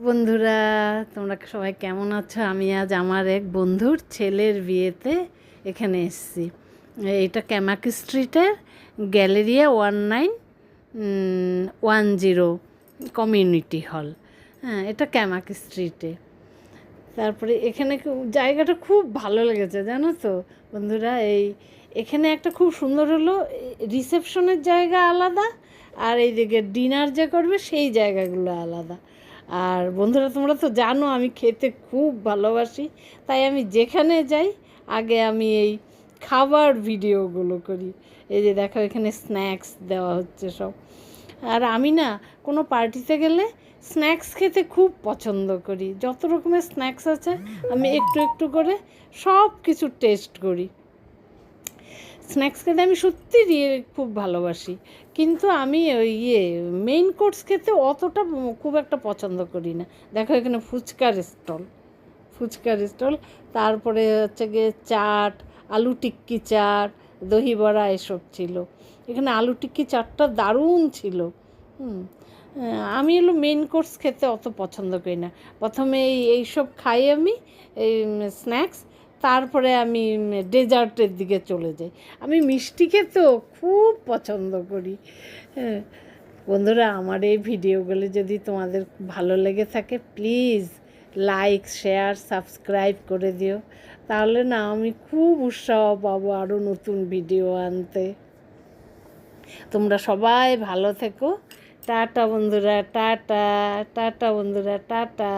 বন্ধুরা, তোমরা সবাই কেমন আছো? আমি আজ আমার এক বন্ধুর ছেলের বিয়েতে এখানে এসেছি। এটা ক্যামাক স্ট্রিটের গ্যালেরিয়া 1910 কমিউনিটি হল। হ্যাঁ, এটা ক্যামাক স্ট্রিটে। তারপরে এখানে জায়গাটা খুব ভালো লেগেছে, জানো তো বন্ধুরা। এখানে একটা খুব সুন্দর হলো, রিসেপশনের জায়গা আলাদা, আর এই দিকে ডিনার যে করবে সেই জায়গাগুলো আলাদা। আর বন্ধুরা, তোমরা তো জানো আমি খেতে খুব ভালোবাসি, তাই আমি যেখানে যাই আগে আমি এই খাবার ভিডিওগুলো করি। এই যে দেখো, এখানে স্ন্যাক্স দেওয়া হচ্ছে সব। আর আমি না কোনো পার্টিতে গেলে স্ন্যাক্স খেতে খুব পছন্দ করি। যত রকমের স্ন্যাক্স আছে আমি একটু একটু করে সব কিছু টেস্ট করি। স্ন্যাক্স খেতে আমি সত্যি খুব ভালোবাসি, কিন্তু আমি ওই মেইন কোর্স খেতে অতটা খুব একটা পছন্দ করি না। দেখো এখানে ফুচকার স্টল, তারপরে হচ্ছে গিয়ে চাট, আলু টিক্কি চাট, দহি বড়া এসব ছিল। এখানে আলু টিক্কি চাটটা দারুণ ছিল। আমি মেইন কোর্স খেতে অত পছন্দ করি না। প্রথমে এইসব খাই আমি, এই স্ন্যাক্স, তারপরে আমি ডেজার্টের দিকে চলে যাই। আমি মিষ্টি খেতেও খুব পছন্দ করি। হ্যাঁ বন্ধুরা, আমার এই ভিডিওগুলো যদি তোমাদের ভালো লেগে থাকে, প্লিজ লাইক, শেয়ার, সাবস্ক্রাইব করে দিও। তাহলে না আমি খুব উৎসাহ পাবো আরও নতুন ভিডিও আনতে। তোমরা সবাই ভালো থেকো। টাটা বন্ধুরা, টাটা টাটা বন্ধুরা, টাটা।